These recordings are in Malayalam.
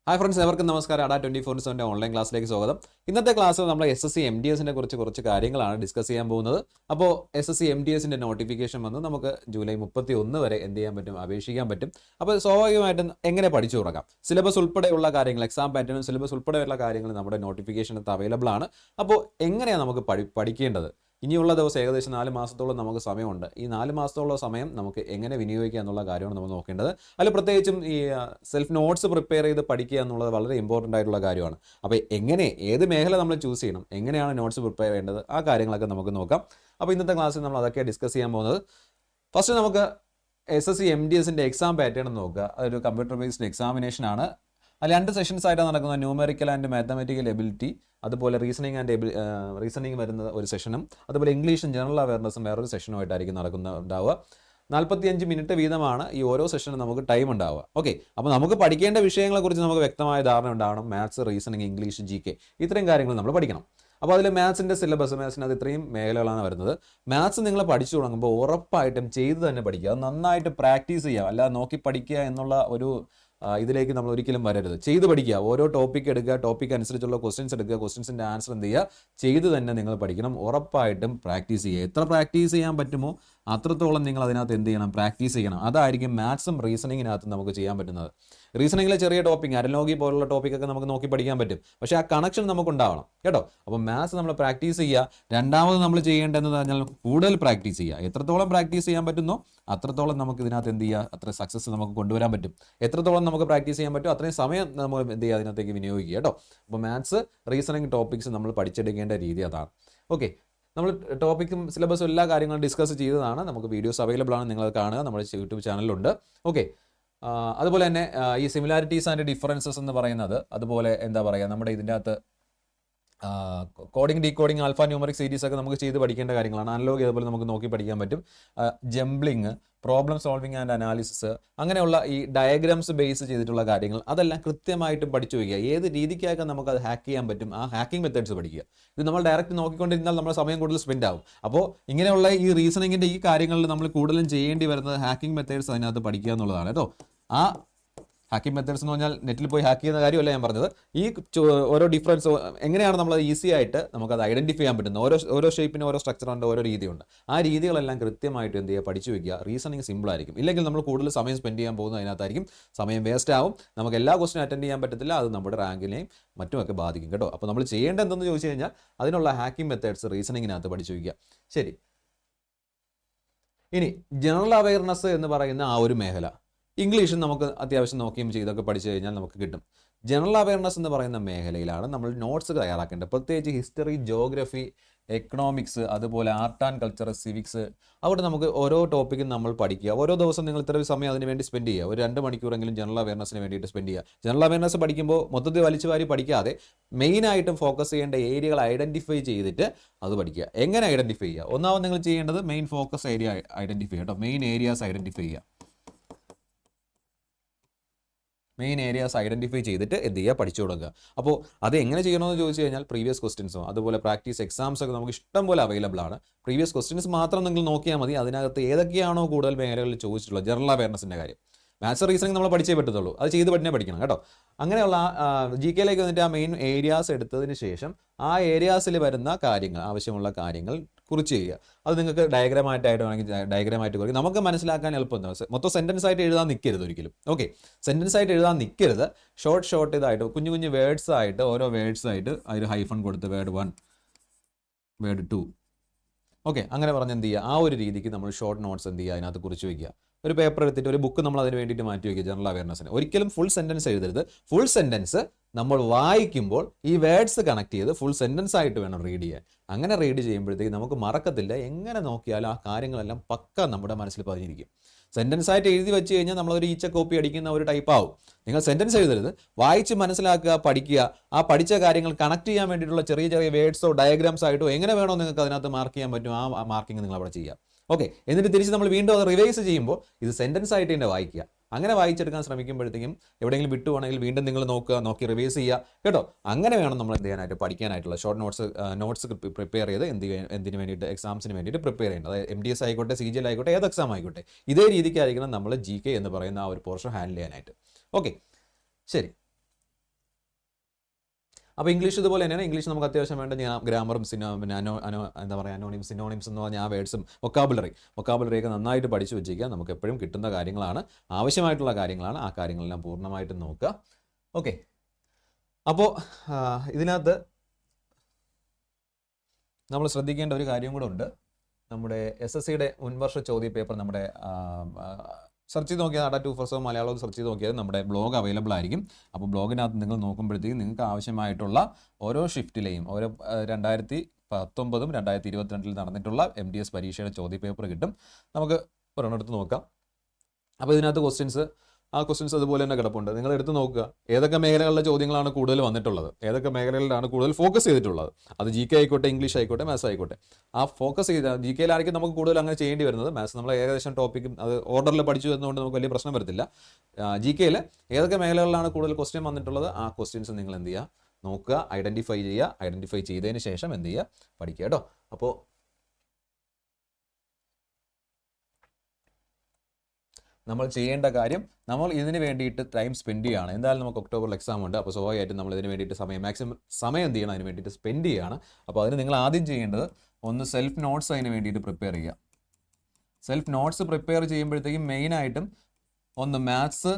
ഹായ് ഫ്രണ്ട്സ്, എവർക്കും നമസ്കാരം. അഡാ 24/7 ഓൺലൈൻ ക്ലാസ്സിലേക്ക് സ്വാഗതം. ഇന്നത്തെ ക്ലാസ്സിൽ നമ്മൾ SSC MDSനെ കുറിച്ച് കുറച്ച് കാര്യങ്ങളാണ് ഡിസ്കസ് ചെയ്യാൻ പോകുന്നത്. അപ്പോൾ SSC MDSന്റെ നോട്ടിഫിക്കേഷൻ വന്ന് നമുക്ക് ജൂലൈ 31 വരെ എന്ത് ചെയ്യാൻ പറ്റും, അപേക്ഷിക്കാൻ പറ്റും. അപ്പോൾ സ്വാഭാവികമായിട്ടും എങ്ങനെ പഠിച്ചു തുടങ്ങാം, സിലബസ് ഉൾപ്പെടെയുള്ള കാര്യങ്ങൾ, എക്സാം പാറ്റേണും സിലബസ് ഉൾപ്പെടെയുള്ള കാര്യങ്ങൾ നമ്മുടെ നോട്ടിഫിക്കേഷനകത്ത് അവൈലബിൾ ആണ്. അപ്പോൾ എങ്ങനെയാണ് നമുക്ക് പഠിക്കേണ്ടത്? ഇനിയുള്ള ദിവസം ഏകദേശം 4 മാസത്തോളം നമുക്ക് സമയമുണ്ട്. ഈ 4 മാസത്തോളം സമയം നമുക്ക് എങ്ങനെ വിനിയോഗിക്കുക എന്നുള്ള കാര്യമാണ് നമ്മൾ നോക്കേണ്ടത്. അതിൽ പ്രത്യേകിച്ചും ഈ സെൽഫ് നോട്ട്സ് പ്രിപ്പയർ ചെയ്ത് പഠിക്കുക എന്നുള്ളത് വളരെ ഇമ്പോർട്ടൻ്റ് ആയിട്ടുള്ള കാര്യമാണ്. അപ്പോൾ ഏത് മേഖല നമ്മൾ ചൂസ് ചെയ്യണം, എങ്ങനെയാണ് നോട്ട്സ് പ്രിപ്പയർ ചെയ്യേണ്ടത്, ആ കാര്യങ്ങളൊക്കെ നമുക്ക് നോക്കാം. അപ്പോൾ ഇന്നത്തെ ക്ലാസ്സിൽ നമ്മൾ അതൊക്കെ ഡിസ്കസ് ചെയ്യാൻ പോകുന്നത്. ഫസ്റ്റ് നമുക്ക് SSC MDSന്റെ എക്സാം പാറ്റേൺ നോക്കുക. അതൊരു കമ്പ്യൂട്ടർ ബേസ്ഡ് എക്സാമിനേഷൻ ആണ്. അതിൽ 2 സെഷൻസ് ആയിട്ടാണ് നടക്കുന്നത്. ന്യൂമെറിക്കൽ ആൻഡ് മാത്തമാറ്റിക്കൽ എബിലിറ്റി, അതുപോലെ റീസണിങ് വരുന്ന ഒരു സെഷനും, അതുപോലെ ഇംഗ്ലീഷും ജനറൽ അവയർനെസ്സും വേറൊരു സെഷനുമായിട്ടായിരിക്കും ഉണ്ടാവുക. 45 മിനിറ്റ് വീതമാണ് ഈ ഓരോ സെഷനും നമുക്ക് ടൈം ഉണ്ടാവുക. ഓക്കെ, അപ്പോൾ നമുക്ക് പഠിക്കേണ്ട വിഷയങ്ങളെക്കുറിച്ച് നമുക്ക് വ്യക്തമായ ധാരണ ഉണ്ടാവണം. മാത്സ്, റീസണിങ്, ഇംഗ്ലീഷ്, GK ഇത്രയും കാര്യങ്ങൾ നമ്മൾ പഠിക്കണം. അപ്പോൾ അതിൽ മാത്സിൻ്റെ മാത്സിനകത്ത് ഇത്രയും മേഖലകളാണ് വരുന്നത്. മാത്സ് നിങ്ങൾ പഠിച്ചു തുടങ്ങുമ്പോൾ ഉറപ്പായിട്ടും ചെയ്ത് തന്നെ പഠിക്കുക. അത് നന്നായിട്ട് പ്രാക്ടീസ് ചെയ്യുക, അല്ലാതെ നോക്കി പഠിക്കുക എന്നുള്ള ഒരു ഇതിലേക്ക് നമ്മൾ ഒരിക്കലും വരരുത്. ചെയ്ത് പഠിക്കുക. ഓരോ ടോപ്പിക് എടുക്കുക, ടോപ്പിക് അനുസരിച്ചുള്ള ക്വസ്റ്റ്യൻസ് എടുക്കുക, ക്വസ്റ്റ്യൻസിൻ്റെ ആൻസർ എന്ത് ചെയ്യുക, ചെയ്ത് തന്നെ നിങ്ങൾ പഠിക്കണം. ഉറപ്പായിട്ടും പ്രാക്ടീസ് ചെയ്യുക. എത്ര പ്രാക്ടീസ് ചെയ്യാൻ പറ്റുമോ അത്രത്തോളം നിങ്ങൾ അതിനകത്ത് എന്ത് ചെയ്യണം, പ്രാക്ടീസ് ചെയ്യണം. അതായിരിക്കും മാത്സും റീസണിങ്ങിനകത്ത് നമുക്ക് ചെയ്യാൻ പറ്റുന്നത്. റീസണിങ്ങിലെ ചെറിയ ടോപ്പിക്, അരലോഗി പോലുള്ള ടോപ്പിക്കൊക്കെ നമുക്ക് നോക്കി പഠിക്കാൻ പറ്റും, പക്ഷേ ആ കണക്ഷൻ നമുക്ക് ഉണ്ടാവണം കേട്ടോ. അപ്പോൾ മാത്സ് നമ്മൾ പ്രാക്ടീസ് ചെയ്യുക. രണ്ടാമത് നമ്മൾ ചെയ്യേണ്ടതെന്ന് പറഞ്ഞാൽ കൂടുതൽ പ്രാക്ടീസ് ചെയ്യുക. എത്രത്തോളം പ്രാക്ടീസ് ചെയ്യാൻ പറ്റുന്നോ അത്രത്തോളം നമുക്ക് ഇതിനകത്ത് എന്ത് ചെയ്യുക, അത്ര സക്സസ് നമുക്ക് കൊണ്ടുവരാൻ പറ്റും. എത്രത്തോളം നമുക്ക് പ്രാക്ടീസ് ചെയ്യാൻ പറ്റും അത്രയും സമയം നമ്മൾ എന്ത് ചെയ്യുക, അതിനകത്തേക്ക് വിനിയോഗിക്കുക കേട്ടോ. അപ്പോൾ മാത്സ്, റീസണിങ് ടോപ്പിക്സ് നമ്മൾ പഠിച്ചെടുക്കേണ്ട രീതി അതാണ്. ഓക്കെ, നമ്മൾ ടോപ്പിക്കും സിലബസും എല്ലാ കാര്യങ്ങളും ഡിസ്കസ് ചെയ്തതാണ്. നമുക്ക് വീഡിയോസ് അവൈലബിൾ ആണ്, നിങ്ങൾ കാണുക, നമ്മുടെ യൂട്യൂബ് ചാനലിലുണ്ട്. ഓക്കെ, അതുപോലെ തന്നെ ഈ സിമിലാരിറ്റീസ് ആൻഡ് ഡിഫറൻസസ് എന്ന് പറയുന്നത്, അതുപോലെ എന്താ പറയുക, നമ്മുടെ ഇതിൻ്റെ അകത്ത് coding, decoding, alpha numeric series ഒക്കെ നമുക്ക് ചെയ്ത് പഠിക്കേണ്ട കാര്യങ്ങളാണ്. അനലോഗ് അതുപോലെ നമുക്ക് നോക്കി പഠിക്കാൻ പറ്റും. ജംബ്ലിങ്, പ്രോബ്ലം സോൾവിങ് ആൻഡ് അനാലിസിസ്, അങ്ങനെയുള്ള ഈ ഡയഗ്രാംസ് ബേസ് ചെയ്തിട്ടുള്ള കാര്യങ്ങൾ അതെല്ലാം കൃത്യമായിട്ടും പഠിച്ചു വയ്ക്കുക. ഏത് രീതിക്കായൊക്കെ നമുക്ക് അത് ഹാക്ക് ചെയ്യാൻ പറ്റും, ആ ഹാക്കിംഗ് മെത്തേഡ്സ് പഠിക്കുക. ഇത് നമ്മൾ ഡയറക്റ്റ് നോക്കിക്കൊണ്ടിരുന്നാൽ നമ്മുടെ സമയം കൂടുതൽ സ്പെൻഡ് ആവും. അപ്പോൾ ഇങ്ങനെയുള്ള ഈ റീസണിങ്ങിൻ്റെ ഈ കാര്യങ്ങളിൽ നമ്മൾ കൂടുതലും ചെയ്യേണ്ടി വരുന്നത് ഹാക്കിംഗ് മെത്തേഡ്സ് അതിനകത്ത് പഠിക്കുക എന്നുള്ളതാണ് കേട്ടോ. ആ ഹാക്കിംഗ് മെത്തേഡ്സ് എന്ന് പറഞ്ഞാൽ നെറ്റിൽ പോയി ഹാക്ക് ചെയ്യുന്ന കാര്യമല്ല ഞാൻ പറഞ്ഞത്. ഈ ഓരോ ഡിഫറൻസ് എങ്ങനെയാണ് നമ്മൾ ഈസി ആയിട്ട് നമുക്കത് ഐഡൻറ്റിഫൈ ചെയ്യാൻ പറ്റുന്നത്. ഓരോ ഷേപ്പിന് ഓരോ സ്ട്രക്ചറുണ്ട്, ഓരോ രീതിയുണ്ട്. ആ രീതികളെല്ലാം കൃത്യമായിട്ട് എന്ത് ചെയ്യുക, പഠിച്ചു വയ്ക്കുക. റീസണിങ് സിമ്പിൾ ആയിരിക്കും. ഇല്ലെങ്കിൽ നമ്മൾ കൂടുതൽ സമയം സ്പെൻഡ് ചെയ്യാൻ പോകുന്നത് അതിനകത്തായിരിക്കും. സമയം വേസ്റ്റ് ആവും. നമുക്ക് എല്ലാ ക്വസ്റ്റിനും അറ്റൻഡ് ചെയ്യാൻ പറ്റത്തില്ല. അത് നമ്മുടെ റാങ്കിനെയും മറ്റുമൊക്കെ ബാധിക്കും കേട്ടോ. അപ്പോൾ നമ്മൾ ചെയ്യേണ്ടത് എന്തെന്ന് ചോദിച്ചു കഴിഞ്ഞാൽ അതിനുള്ള ഹാക്കിംഗ് മെത്തേഡ്സ് റീസണിങ്ങിനകത്ത് പഠിച്ചു വയ്ക്കുക. ശരി, ഇനി ജനറൽ അവയർനെസ് എന്ന് പറയുന്ന ആ ഒരു മേഖല, ഇംഗ്ലീഷും നമുക്ക് അത്യാവശ്യം നോക്കിയും ചെയ്തൊക്കെ പഠിച്ചു കഴിഞ്ഞാൽ നമുക്ക് കിട്ടും. ജനറൽ അവയർനെസ് എന്ന് പറയുന്ന മേഖലയിലാണ് നമ്മൾ നോട്ട്സ് തയ്യാറാക്കേണ്ടത്. പ്രത്യേകിച്ച് ഹിസ്റ്ററി, ജോഗ്രഫി, എക്കണോമിക്സ്, അതുപോലെ ആർട്ട് ആൻഡ് കൾച്ചർ, സിവിക്സ്, അവിടെ നമുക്ക് ഓരോ ടോപ്പിക്കും നമ്മൾ പഠിക്കുക. ഓരോ ദിവസം നിങ്ങൾ ഇത്ര സമയം അതിന് വേണ്ടി സ്പെൻഡ് ചെയ്യുക. ഒരു 2 മണിക്കൂറെങ്കിലും ജനറൽ അവയർനെസ്സിന് വേണ്ടിയിട്ട് സ്പെൻഡ് ചെയ്യുക. ജനറൽ അവയർനെസ് പഠിക്കുമ്പോൾ മൊത്തത്തിൽ വലിച്ചു വാരി പഠിക്കാതെ മെയിനായിട്ടും ഫോക്കസ് ചെയ്യേണ്ട ഏരിയകൾ ഐഡൻറ്റിഫൈ ചെയ്തിട്ട് അത് പഠിക്കുക. എങ്ങനെ ഐഡൻറ്റിഫൈ ചെയ്യുക? ഒന്നാമത് നിങ്ങൾ ചെയ്യേണ്ടത് മെയിൻ ഫോക്കസ് ഏരിയ ഐഡൻറ്റിഫൈ ചെയ്യുക കേട്ടോ. മെയിൻ ഏരിയാസ് ഐഡൻറ്റിഫൈ ചെയ്യുക. മെയിൻ ഏരിയാസ് ഐഡൻറ്റിഫൈ ചെയ്തിട്ട് എന്ത് ചെയ്യുക, പഠിച്ചു തുടങ്ങുക. അപ്പോൾ അത് എങ്ങനെ ചെയ്യണമെന്ന് ചോദിച്ചു കഴിഞ്ഞാൽ പ്രീവിയസ് ക്വസ്റ്റ്യൻസോ അതുപോലെ പ്രാക്ടീസ് എക്സാംസ് ഒക്കെ നമുക്ക് ഇഷ്ടം പോലെ അവൈലബിൾ ആണ്. പ്രീവിയസ് ക്വസ്റ്റ്യൻസ് മാത്രം നിങ്ങൾ നോക്കിയാൽ മതി. അതിനകത്ത് ഏതൊക്കെയാണോ കൂടുതൽ മേഖലകളിൽ ചോദിച്ചിട്ടുള്ളത്, ജനറൽ അവയർനെസ്സിൻ്റെ കാര്യം, മാത്സ് റീസണിങ് നമ്മൾ പഠിച്ചേ പറ്റത്തുള്ളൂ. അത് ചെയ്ത് പഠിക്കണം കേട്ടോ. അങ്ങനെയുള്ള GK യിലേക്ക് വന്നിട്ട് ആ മെയിൻ ഏരിയാസ് എടുത്തതിന് ശേഷം ആ ഏരിയാസിൽ വരുന്ന കാര്യങ്ങൾ, ആവശ്യമുള്ള കാര്യങ്ങൾ കുറിച്ച് ചെയ്യുക. അത് നിങ്ങൾക്ക് ഡയഗ്രാമായിട്ടായിട്ട് വേണമെങ്കിൽ ഡയഗ്രാമായിട്ട് കുറിച്ച് നമുക്ക് മനസ്സിലാക്കാൻ എളുപ്പമുണ്ട്. മൊത്തം സെൻറ്റൻസ് ആയിട്ട് എഴുതാൻ നിൽക്കരുത് ഒരിക്കലും. ഓക്കെ, സെൻറ്റൻസ് ആയിട്ട് എഴുതാൻ നിൽക്കരുത്. ഷോർട്ട് ഇതായിട്ട് കുഞ്ഞു കുഞ്ഞു വേർഡ്സ് ആയിട്ട്, ഓരോ വേർഡ്സ് ആയിട്ട് അതിൽ ഹൈഫൺ കൊടുത്ത് വേർഡ് 1, വേർഡ് 2, ഓക്കെ, അങ്ങനെ പറഞ്ഞ് എന്ത് ചെയ്യുക, ആ ഒരു രീതിക്ക് നമ്മൾ ഷോർട്ട് നോട്ട്സ് എന്ത് ചെയ്യുക, അതിനകത്ത് കുറിച്ച് വയ്ക്കുക. ഒരു പേപ്പർ എടുത്തിട്ട് ഒരു ബുക്ക് നമ്മൾ അതിന് വേണ്ടിയിട്ട് മാറ്റി വയ്ക്കുക. ജനറൽ അവയർനെസ്സിന് ഒരിക്കലും ഫുൾ സെൻറ്റൻസ് എഴുതരുത്. ഫുൾ സെൻറ്റൻസ് നമ്മൾ വായിക്കുമ്പോൾ ഈ വേർഡ്സ് കണക്ട് ചെയ്ത് ഫുൾ സെൻറ്റൻസ് ആയിട്ട് വേണം റീഡ് ചെയ്യാൻ. അങ്ങനെ റീഡ് ചെയ്യുമ്പോഴത്തേക്ക് നമുക്ക് മറക്കത്തില്ല. എങ്ങനെ നോക്കിയാലും ആ കാര്യങ്ങളെല്ലാം പക്ക നമ്മുടെ മനസ്സിൽ പതിഞ്ഞിരിക്കും. സെൻറ്റൻസ് ആയിട്ട് എഴുതി വെച്ച് കഴിഞ്ഞാൽ നമ്മളൊരു ഈച്ച കോപ്പി അടിക്കുന്ന ഒരു ടൈപ്പ് ആവും. നിങ്ങൾ സെൻറ്റൻസ് എഴുതരുത്, വായിച്ച് മനസ്സിലാക്കുക, പഠിക്കുക. ആ പഠിച്ച കാര്യങ്ങൾ കണക്ട് ചെയ്യാൻ വേണ്ടിയിട്ടുള്ള ചെറിയ ചെറിയ വേർഡ്സോ ഡയഗ്രാംസ് ആയിട്ടോ എങ്ങനെ വേണോ നിങ്ങൾക്ക് അതിനകത്ത് മാർക്ക് ചെയ്യാൻ പറ്റും, ആ മാർക്കിങ് നിങ്ങൾ അവിടെ ചെയ്യുക. ഓക്കെ, എന്നിട്ട് തിരിച്ച് നമ്മൾ വീണ്ടും അത് റിവൈസ് ചെയ്യുമ്പോൾ ഇത് സെൻറ്റൻസ് ആയിട്ട് തന്നെ വായിക്കുക. അങ്ങനെ വായിച്ചെടുക്കാൻ ശ്രമിക്കുമ്പോഴത്തേക്കും എവിടെയെങ്കിലും വിട്ടുപോകണമെങ്കിൽ വീണ്ടും നിങ്ങൾ നോക്കി റിവൈസ് ചെയ്യുക കേട്ടോ. അങ്ങനെ വേണം നമ്മൾ എന്ത് ചെയ്യാനായിട്ട്, പഠിക്കാനായിട്ടുള്ള ഷോർട്ട് നോട്ട്സ് പ്രിപ്പയർ ചെയ്ത് എന്തിനു വേണ്ടിയിട്ട്, എക്സാംസിന് വേണ്ടിയിട്ട് പ്രിപ്പയർ ചെയ്യേണ്ടത്. അതായത് MDS ആയിക്കോട്ടെ, CGL ആയിക്കോട്ടെ, ഏത് എക്സാം ആയിക്കോട്ടെ, ഇതേ രീതിക്കായിരിക്കണം നമ്മൾ GK എന്ന് പറയുന്ന ആ ഒരു പോർഷൻ ഹാൻഡിൽ ചെയ്യാനായിട്ട്. ഓക്കെ, ശരി. അപ്പോൾ ഇംഗ്ലീഷ് ഇതുപോലെ തന്നെയാണ്. ഇംഗ്ലീഷ് നമുക്ക് അത്യാവശ്യം വേണ്ട ഗ്രാമറും പിന്നെ എന്താ പറയുക സിനോണിംസ് എന്ന് പറഞ്ഞാൽ ആ വേർഡ്സും വൊക്കാബുലറിയൊക്കെ നന്നായിട്ട് പഠിച്ചു വെച്ചിരിക്കുക. നമുക്ക് എപ്പോഴും കിട്ടുന്ന കാര്യങ്ങളാണ്, ആവശ്യമായിട്ടുള്ള കാര്യങ്ങളാണ്. ആ കാര്യങ്ങളെല്ലാം പൂർണ്ണമായിട്ടും നോക്കുക. ഓക്കെ, അപ്പോൾ ഇതിനകത്ത് നമ്മൾ ശ്രദ്ധിക്കേണ്ട ഒരു കാര്യം കൂടെ ഉണ്ട്. നമ്മുടെ SSCയുടെ മുൻവർഷ ചോദ്യ പേപ്പർ നമ്മുടെ സെർച്ച് ചെയ്ത് നോക്കിയാൽ ഡാറ്റ 247 മലയാളം സെർച്ച് ചെയ്ത് നോക്കിയാൽ നമ്മുടെ ബ്ലോഗ് അവൈലബിൾ ആയിരിക്കും. അപ്പോൾ ബ്ലോഗിനകത്ത് നിങ്ങൾ നോക്കുമ്പോഴത്തേക്കും നിങ്ങൾക്ക് ആവശ്യമായിട്ടുള്ള ഓരോ ഷിഫ്റ്റിലെയും ഓരോ 2019 2022 നടന്നിട്ടുള്ള MDS പരീക്ഷയുടെ ചോദ്യ പേപ്പർ കിട്ടും. നമുക്ക് ഒരെണ്ണെടുത്ത് നോക്കാം. അപ്പോൾ ഇതിനകത്ത് ക്വസ്റ്റ്യൻസ് അതുപോലെ തന്നെ കിടപ്പുണ്ട്. നിങ്ങൾ എടുത്ത് നോക്കുക, ഏതൊക്കെ മേഖലകളിലെ ചോദ്യങ്ങളാണ് കൂടുതൽ വന്നിട്ടുള്ളത്, ഏതൊക്കെ മേഖലകളിലാണ് കൂടുതൽ ഫോക്കസ് ചെയ്തിട്ടുള്ളത്. അത് GK ആയിക്കോട്ടെ, ഇംഗ്ലീഷ് ആയിക്കോട്ടെ, മാത്സ് ആയിക്കോട്ടെ. ആ ഫോക്കസ് ചെയ്ത GKയിലായിരിക്കും നമുക്ക് കൂടുതൽ അങ്ങനെ ചെയ്യേണ്ടി വരുന്നത്. മാത്സ് നമ്മൾ ഏകദേശം ടോപ്പിക്കും അത് ഓർഡറിൽ പഠിച്ചു വരുന്നതുകൊണ്ട് നമുക്ക് വലിയ പ്രശ്നം വരത്തില്ല. GKയിൽ ഏതൊക്കെ മേഖലകളിലാണ് കൂടുതൽ ക്വസ്റ്റ്യൻ വന്നിട്ടുള്ളത്, ആ ക്വസ്റ്റ്യൻസ് നിങ്ങൾ എന്ത് ചെയ്യുക, നോക്കുക, ഐഡൻറ്റിഫൈ ചെയ്യുക. ഐഡൻറ്റിഫൈ ചെയ്തതിന് ശേഷം എന്ത് ചെയ്യുക, പഠിക്കുക കേട്ടോ. അപ്പോൾ നമ്മൾ ചെയ്യേണ്ട കാര്യം, നമ്മൾ ഇതിന് വേണ്ടിയിട്ട് ടൈം സ്പെൻഡ് ചെയ്യുകയാണ്. എന്തായാലും നമുക്ക് ഒക്ടോബറിൽ എക്സാം ഉണ്ട്. അപ്പോൾ സ്വാഭാവികമായിട്ടും നമ്മൾ ഇതിന് വേണ്ടിയിട്ട് മാക്സിമം സമയം എന്ത് ചെയ്യണം, അതിന് വേണ്ടിയിട്ട് സ്പെൻഡ് ചെയ്യുകയാണ്. അപ്പോൾ അതിന് നിങ്ങൾ ആദ്യം ചെയ്യേണ്ടത് ഒന്ന് സെൽഫ് നോട്ട്സ് അതിന് വേണ്ടിയിട്ട് പ്രിപ്പയർ ചെയ്യുക. സെൽഫ് നോട്ട്സ് പ്രിപ്പയർ ചെയ്യുമ്പോഴത്തേക്കും മെയിനായിട്ടും ഒന്ന് മാത്സ്,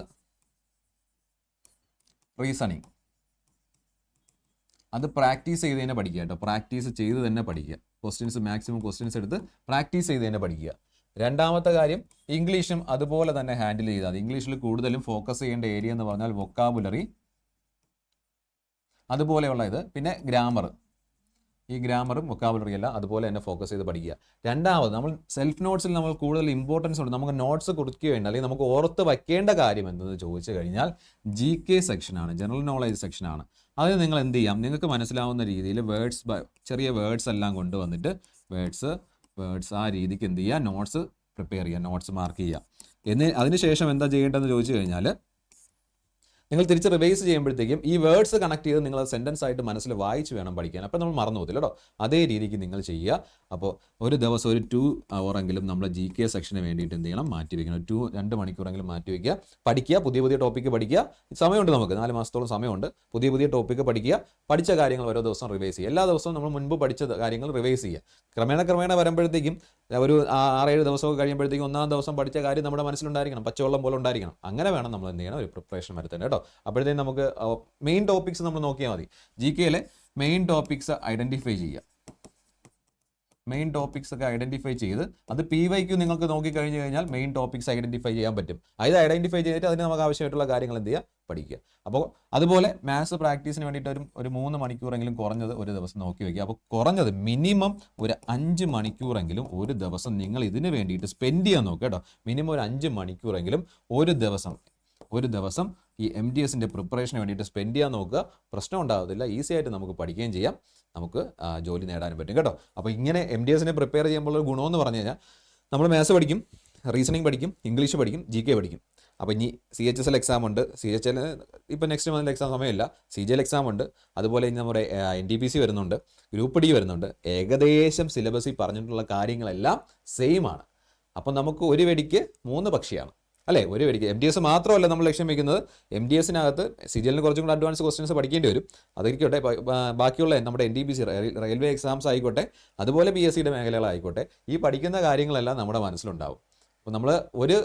റീസണിങ്, അത് പ്രാക്ടീസ് ചെയ്ത് തന്നെ പഠിക്കുക കേട്ടോ. പ്രാക്ടീസ് ചെയ്ത് തന്നെ പഠിക്കുക. മാക്സിമം ക്വസ്റ്റ്യൻസ് എടുത്ത് പ്രാക്ടീസ് ചെയ്ത് തന്നെ പഠിക്കുക. രണ്ടാമത്തെ കാര്യം, ഇംഗ്ലീഷും അതുപോലെ തന്നെ ഹാൻഡിൽ ചെയ്താൽ. ഇംഗ്ലീഷിൽ കൂടുതലും ഫോക്കസ് ചെയ്യേണ്ട ഏരിയ എന്ന് പറഞ്ഞാൽ വൊക്കാബുലറി, അതുപോലെയുള്ള ഇത്, പിന്നെ ഗ്രാമർ. ഈ ഗ്രാമറും വൊക്കാബുലറി എല്ലാം അതുപോലെ തന്നെ ഫോക്കസ് ചെയ്ത് പഠിക്കുക. രണ്ടാമത്, നമ്മൾ സെൽഫ് നോട്ട്സിൽ നമ്മൾ കൂടുതൽ ഇമ്പോർട്ടൻസ് ഉണ്ട്. നമുക്ക് നോട്ട്സ് കൊടുക്കുകയുണ്ട്, അല്ലെങ്കിൽ നമുക്ക് ഓർത്ത് വയ്ക്കേണ്ട കാര്യം എന്തെന്ന് ചോദിച്ചു കഴിഞ്ഞാൽ GK സെക്ഷനാണ്, ജനറൽ നോളേജ് സെക്ഷനാണ്. അതിന് നിങ്ങൾ എന്ത് ചെയ്യാം, നിങ്ങൾക്ക് മനസ്സിലാവുന്ന രീതിയിൽ ചെറിയ വേർഡ്സ് എല്ലാം കൊണ്ടുവന്നിട്ട് വേർഡ്സ് ആ രീതിക്ക് എന്ത് ചെയ്യുക, നോട്ട്സ് പ്രിപ്പയർ ചെയ്യുക, നോട്ട്സ് മാർക്ക് ചെയ്യുക. അതിനുശേഷം എന്താ ചെയ്യേണ്ടതെന്ന് ചോദിച്ചു കഴിഞ്ഞാൽ, നിങ്ങൾ തിരിച്ച് റിവൈസ് ചെയ്യുമ്പോഴത്തേക്കും ഈ വേർഡ്സ് കണക്ട് ചെയ്ത് നിങ്ങൾ സെൻറ്റൻസ് ആയിട്ട് മനസ്സിൽ വായിച്ച് വേണം പഠിക്കാൻ. അപ്പോൾ നമ്മൾ മറന്നു പോകത്തില്ല കേട്ടോ. അതേ രീതിക്ക് നിങ്ങൾ ചെയ്യുക. അപ്പോൾ ഒരു ദിവസം ഒരു 2 hour നമ്മൾ GK സെക്ഷന് വേണ്ടിയിട്ട് എന്ത് ചെയ്യണം, മാറ്റി വയ്ക്കണം. 2 മണിക്കൂറെങ്കിലും മാറ്റി വയ്ക്കുക. പഠിക്കുക, പുതിയ ടോപ്പിക്ക് പഠിക്കുക. സമയമുണ്ട്, നമുക്ക് 4 മാസത്തോളം സമയമുണ്ട്. പുതിയ ടോപ്പിക്ക് പഠിക്കുക. പഠിച്ച കാര്യങ്ങൾ ഓരോ ദിവസം റിവൈസ് ചെയ്യുക. എല്ലാ ദിവസവും നമ്മൾ മുൻപ് പഠിച്ച കാര്യങ്ങൾ റിവൈസ് ചെയ്യുക. ക്രമേണ വരുമ്പോഴത്തേക്കും ഒരു 6-7 ദിവസമൊക്കെ കഴിയുമ്പോഴത്തേക്കും 1-ാം ദിവസം പഠിച്ച കാര്യം നമ്മുടെ മനസ്സിലുണ്ടായിരിക്കണം, പച്ചവെള്ളം പോലെ ഉണ്ടായിരിക്കണം. അങ്ങനെ വേണം നമ്മൾ എന്ത് ചെയ്യണം, ഒരു പ്രിപ്പറേഷൻ വരുത്തേണ്ടത് കേട്ടോ. അപ്പോഴത്തേക്കും നമുക്ക് മെയിൻ ടോപ്പിക്സ് നമ്മൾ നോക്കിയാൽ മതി. GKയിലെ മെയിൻ ടോപ്പിക്സ് ഐഡൻറ്റിഫൈ ചെയ്യുക. മെയിൻ ടോപ്പിക്സ് ഒക്കെ ഐഡൻറ്റിഫൈ ചെയ്ത് അത് PYQ നിങ്ങൾക്ക് നോക്കിക്കഴിഞ്ഞ് കഴിഞ്ഞാൽ മെയിൻ ടോപ്പിക്സ് ഐഡൻറ്റിഫൈ ചെയ്യാൻ പറ്റും. അത് ഐഡൻറ്റിഫൈ ചെയ്തിട്ട് അതിന് നമുക്ക് ആവശ്യമായിട്ടുള്ള കാര്യങ്ങൾ എന്ത് ചെയ്യുക, പഠിക്കുക. അപ്പോൾ അതുപോലെ മാത്സ് പ്രാക്ടീസിന് വേണ്ടിയിട്ട് ഒരു 3 മണിക്കൂറെങ്കിലും കുറഞ്ഞത് ഒരു ദിവസം നോക്കി വയ്ക്കുക. അപ്പോൾ കുറഞ്ഞത് മിനിമം ഒരു 5 മണിക്കൂറെങ്കിലും ഒരു ദിവസം നിങ്ങൾ ഇതിന് വേണ്ടിയിട്ട് സ്പെൻഡ് ചെയ്യാൻ നോക്കുക കേട്ടോ. മിനിമം ഒരു 5 മണിക്കൂറെങ്കിലും ഒരു ദിവസം ഈ MDSന്റെ പ്രിപ്പറേഷന് വേണ്ടിയിട്ട് സ്പെൻഡ് ചെയ്യാൻ നോക്കുക. പ്രശ്നം ഉണ്ടാകത്തില്ല, ഈസി ആയിട്ട് നമുക്ക് പഠിക്കുകയും ചെയ്യാം, നമുക്ക് ജോലി നേടാനും പറ്റും കേട്ടോ. അപ്പോൾ ഇങ്ങനെ MDSനെ പ്രിപ്പയർ ചെയ്യുമ്പോൾ ഒരു ഗുണമെന്ന് പറഞ്ഞു കഴിഞ്ഞാൽ, നമ്മൾ മാത്സ് പഠിക്കും, റീസണിങ് പഠിക്കും, ഇംഗ്ലീഷ് പഠിക്കും, GK പഠിക്കും. അപ്പോൾ ഇനി CHSL എക്സാം ഉണ്ട്. CHL ഇപ്പോൾ നെക്സ്റ്റ് മന്തിൽ എക്സാം സമയമില്ല. CGL എക്സാം ഉണ്ട്. അതുപോലെ ഇനി നമ്മുടെ NTPC വരുന്നുണ്ട്, ഗ്രൂപ്പ് D വരുന്നുണ്ട്. ഏകദേശം സിലബസിൽ പറഞ്ഞിട്ടുള്ള കാര്യങ്ങളെല്ലാം സെയിം ആണ്. അപ്പം നമുക്ക് ഒരു വെടിക്ക് 3 പക്ഷിയാണ് അല്ലേ, ഒരു വെടിക്ക്. MDS മാത്രമല്ല നമ്മൾ ലക്ഷ്യം വയ്ക്കുന്നത്. MDSനകത്ത് CGLന് കുറച്ചും കൂടി അഡ്വാൻസ് ക്വസ്റ്റ്യൻസ് പഠിക്കേണ്ടി വരും. അതായിരിക്കട്ടെ, ബാക്കിയുള്ള നമ്മുടെ NTPC റെയിൽവേ എക്സാംസ് ആയിക്കോട്ടെ, അതുപോലെ PSCയുടെ മേഖലകളായിക്കോട്ടെ, ഈ പഠിക്കുന്ന കാര്യങ്ങളെല്ലാം നമ്മുടെ മനസ്സിലുണ്ടാവും. അപ്പോൾ നമ്മൾ ഒരു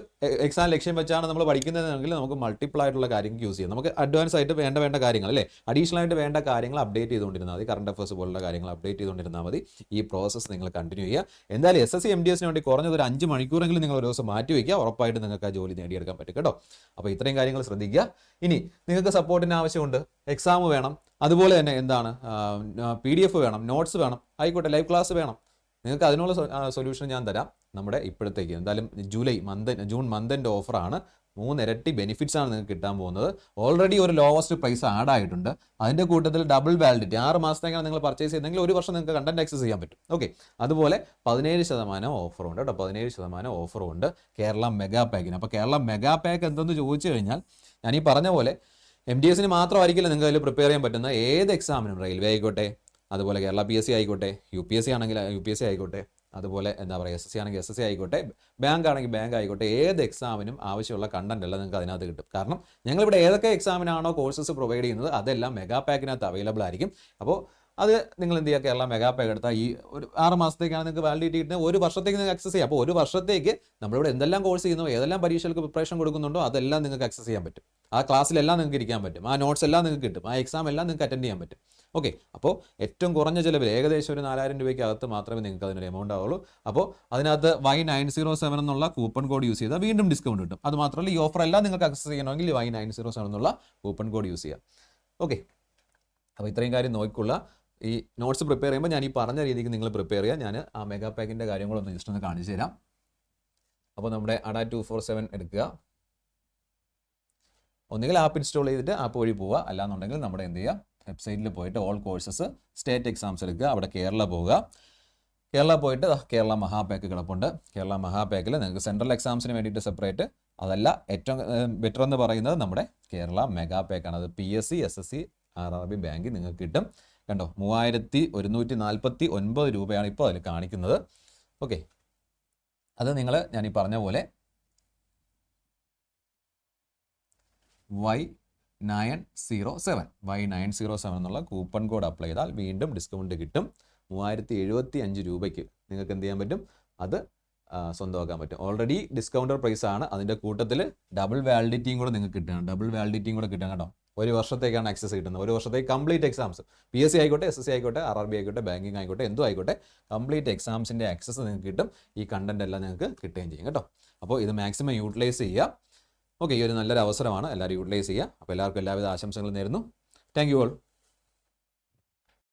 എക്സാം ലക്ഷ്യം വെച്ചാണ് നമ്മൾ പഠിക്കുന്നതെങ്കിൽ നമുക്ക് മൾട്ടിപ്പിൾ ആയിട്ടുള്ള കാര്യങ്ങൾ യൂസ് ചെയ്യാം. നമുക്ക് അഡ്വാൻസ് ആയിട്ട് വേണ്ട കാര്യങ്ങൾ അല്ലേ, അഡീഷണൽ ആയിട്ട് വേണ്ട കാര്യങ്ങൾ അപ്ഡേറ്റ് ചെയ്തുകൊണ്ടിരുന്നാൽ മതി. കറണ്ട് അഫയേഴ്സ് പോലുള്ള കാര്യങ്ങൾ അപ്ഡേറ്റ് ചെയ്തുകൊണ്ടിരുന്നാൽ മതി. ഈ പ്രോസസ്സ് നിങ്ങൾ കണ്ടിന്യൂ ചെയ്യുക. എന്തായാലും SSC MDSന് വേണ്ടി കുറഞ്ഞത് ഒരു 5 മണിക്കൂറെങ്കിലും നിങ്ങൾ ഒരു ദിവസം മാറ്റി വയ്ക്കുക. ഉറപ്പായിട്ട് നിങ്ങൾക്ക് ആ ജോലി നേടിയെടുക്കാൻ പറ്റും കേട്ടോ. അപ്പോൾ ഇത്രയും കാര്യങ്ങൾ ശ്രദ്ധിക്കുക. ഇനി നിങ്ങൾക്ക് സപ്പോർട്ടിന് ആവശ്യമുണ്ട്, എക്സാം വേണം, അതുപോലെ തന്നെ എന്താണ് PDF വേണം, നോട്ട്സ് വേണം, ആയിക്കോട്ടെ, ലൈവ് ക്ലാസ് വേണം. നിങ്ങൾക്ക് അതിനുള്ള സൊല്യൂഷൻ ഞാൻ തരാം. നമ്മുടെ ഇപ്പോഴത്തേക്ക് എന്തായാലും ജൂൺ മന്തിൻ്റെ ഓഫറാണ്. 3 ഇരട്ടി ബെനിഫിറ്റ്സ് ആണ് നിങ്ങൾക്ക് കിട്ടാൻ പോകുന്നത്. ഓൾറെഡി ഒരു ലോവസ്റ്റ് പ്രൈസ് ആഡ് ആയിട്ടുണ്ട്. അതിൻ്റെ കൂട്ടത്തിൽ ഡബിൾ വാലിഡിറ്റി 6 മാസത്തേക്കാണ് നിങ്ങൾ പർച്ചേസ് ചെയ്യുന്നതെങ്കിൽ ഒരു വർഷം നിങ്ങൾക്ക് കണ്ടന്റ് ആക്സസ് ചെയ്യാൻ പറ്റും. ഓക്കെ, അതുപോലെ 17% ഓഫറുണ്ട് കേട്ടോ. 17% ഓഫറുണ്ട് കേരള മെഗാ പാക്കിന്. അപ്പോൾ കേരള മെഗാ പാക്ക് എന്തെന്ന് ചോദിച്ചു കഴിഞ്ഞാൽ, ഞാൻ ഈ പറഞ്ഞ പോലെ MDSന് മാത്രമായിരിക്കില്ല നിങ്ങൾക്ക് അതിൽ പ്രിപ്പയർ ചെയ്യാൻ പറ്റുന്ന ഏത് എക്സാമിനും, റെയിൽവേ ആയിക്കോട്ടെ, അതുപോലെ കേരള PSC ആയിക്കോട്ടെ, UPSC ആണെങ്കിൽ UPSC ആയിക്കോട്ടെ, അതുപോലെ എന്താ പറയുക SSC ആണെങ്കിൽ SSC ആയിക്കോട്ടെ, ബാങ്ക് ആണെങ്കിൽ ബാങ്ക് ആയിക്കോട്ടെ, ഏത് എക്സാമിനും ആവശ്യമുള്ള കണ്ടന്റ് എല്ലാം നിങ്ങൾക്ക് അതിനകത്ത് കിട്ടും. കാരണം ഞങ്ങളിവിടെ ഏതൊക്കെ എക്സാമിനാണോ കോഴ്സസ് പ്രൊവൈഡ് ചെയ്യുന്നത് അതെല്ലാം മെഗാ പാക്കിനകത്ത് അവൈലബിൾ ആയിരിക്കും. അപ്പോൾ അത് നിങ്ങൾ എന്ത് ചെയ്യുക, കേരള മെഗാ പാക്ക് എടുത്താൽ ഈ ഒരു 6 മാസത്തേക്കാണ് നിങ്ങൾക്ക് വാലിഡിറ്റി കിട്ടുന്നത്, 1 വർഷത്തേക്ക് നിങ്ങൾക്ക് ആക്സസ് ചെയ്യാം. അപ്പോൾ 1 വർഷത്തേക്ക് നമ്മളിവിടെ എന്തെല്ലാം കോഴ്സ് ചെയ്യുന്നോ, ഏതെല്ലാം പരീക്ഷകൾക്ക് പ്രിപ്പറേഷൻ കൊടുക്കുന്നുണ്ടോ അതെല്ലാം നിങ്ങൾക്ക് ആക്സസ് ചെയ്യാൻ പറ്റും. ആ ക്ലാസ്സിലെല്ലാം നിങ്ങൾക്ക് ഇരിക്കാൻ പറ്റും, ആ നോട്ട്സ് എല്ലാം നിങ്ങൾക്ക് കിട്ടും, ആ എക്സാം എല്ലാം നിങ്ങൾക്ക് അറ്റൻഡ് ചെയ്യാൻ പറ്റും. ഓക്കെ, അപ്പോൾ ഏറ്റവും കുറഞ്ഞ ചിലവിൽ ഏകദേശം ഒരു 4000 രൂപയ്ക്ക് അകത്ത് മാത്രമേ നിങ്ങൾക്ക് അതിനൊരു എമൗണ്ട് ആവുള്ളൂ. അപ്പോൾ അതിനകത്ത് Y907 എന്നുള്ള കൂപ്പൺ കോഡ് യൂസ് ചെയ്താൽ വീണ്ടും ഡിസ്കൗണ്ട് കിട്ടും. അത് മാത്രമല്ല ഈ ഓഫർ എല്ലാം നിങ്ങൾക്ക് ആക്സസ് ചെയ്യണമെങ്കിൽ Y907 എന്നുള്ള കൂപ്പൺ കോഡ് യൂസ് ചെയ്യാം. ഓക്കെ, അപ്പോൾ ഇത്രയും കാര്യം നോക്കിക്കൊള്ളുക. ഈ നോട്ട്സ് പ്രിപ്പയർ ചെയ്യുമ്പോൾ ഞാൻ ഈ പറഞ്ഞ രീതിക്ക് നിങ്ങൾ പ്രിപ്പയർ ചെയ്യുക. ഞാൻ ആ മെഗാ പാക്കിൻ്റെ കാര്യങ്ങളൊന്ന് ജസ്റ്റ് ഒന്ന് കാണിച്ചു തരാം. അപ്പോൾ നമ്മുടെ ADA 247 എടുക്കുക. ഒന്നുകിൽ ആപ്പ് ഇൻസ്റ്റാൾ ചെയ്തിട്ട് ആപ്പ് വഴി പോവുക, അല്ലാന്നുണ്ടെങ്കിൽ നമ്മുടെ എന്ത് ചെയ്യുക, വെബ്സൈറ്റിൽ പോയിട്ട് ഓൾ കോഴ്സസ് സ്റ്റേറ്റ് എക്സാംസ് എടുക്കുക, അവിടെ കേരള പോവുക. കേരള പോയിട്ട് കേരള മഹാപാക്ക് കിടപ്പുണ്ട്. കേരള മഹാപാക്കിൽ നിങ്ങൾക്ക് സെൻട്രൽ എക്സാംസിന് വേണ്ടിയിട്ട് സെപ്പറേറ്റ്, അതല്ല ഏറ്റവും ബെറ്റർ എന്ന് പറയുന്നത് നമ്മുടെ കേരള മെഗാ പാക്കാണ്. അത് PSC, SSC, RRB ബാങ്ക് നിങ്ങൾക്ക് കിട്ടും. കണ്ടോ, 3149 രൂപയാണ് ഇപ്പോൾ അതിൽ കാണിക്കുന്നത്. ഓക്കെ, അത് നിങ്ങൾ ഞാൻ ഈ പറഞ്ഞ പോലെ Y907 എന്നുള്ള കൂപ്പൺ കോഡ് അപ്ലൈ ചെയ്താൽ വീണ്ടും ഡിസ്കൗണ്ട് കിട്ടും. 3075 രൂപയ്ക്ക് നിങ്ങൾക്ക് എന്ത് ചെയ്യാൻ പറ്റും, അത് സ്വന്തമാക്കാൻ പറ്റും. ഓൾറെഡി ഡിസ്കൗണ്ടർ പ്രൈസ് ആണ്, അതിൻ്റെ കൂട്ടത്തിൽ ഡബിൾ വാലിഡിറ്റിയും കൂടെ നിങ്ങൾക്ക് കിട്ടുകയാണ്. ഡബിൾ വാലിഡിറ്റിയും കൂടെ കിട്ടുക കേട്ടോ. 1 വർഷത്തേക്കാണ് ആക്സസ് കിട്ടുന്നത്. 1 വർഷത്തേക്ക് കംപ്ലീറ്റ് എക്സാംസ്, PSC ആയിക്കോട്ടെ, SSC ആയിക്കോട്ടെ, RRB ആയിക്കോട്ടെ, ബാങ്കിങ് ആയിക്കോട്ടെ, എന്തോ ആയിക്കോട്ടെ, കംപ്ലീറ്റ് എക്സാംസിൻ്റെ ആക്സസ് നിങ്ങൾക്ക് കിട്ടും. ഈ കണ്ടന്റ് എല്ലാം നിങ്ങൾക്ക് കിട്ടുകയും ചെയ്യും കേട്ടോ. അപ്പോൾ ഇത് മാക്സിമം യൂട്ടിലൈസ് ചെയ്യുക. ഓക്കെ, ഈ ഒരു നല്ലൊരു അവസരമാണ്, എല്ലാവരും യൂട്ടിലൈസ് ചെയ്യുക. അപ്പോൾ എല്ലാവർക്കും എല്ലാവിധ ആശംസകളും നേരുന്നു. Thank you all.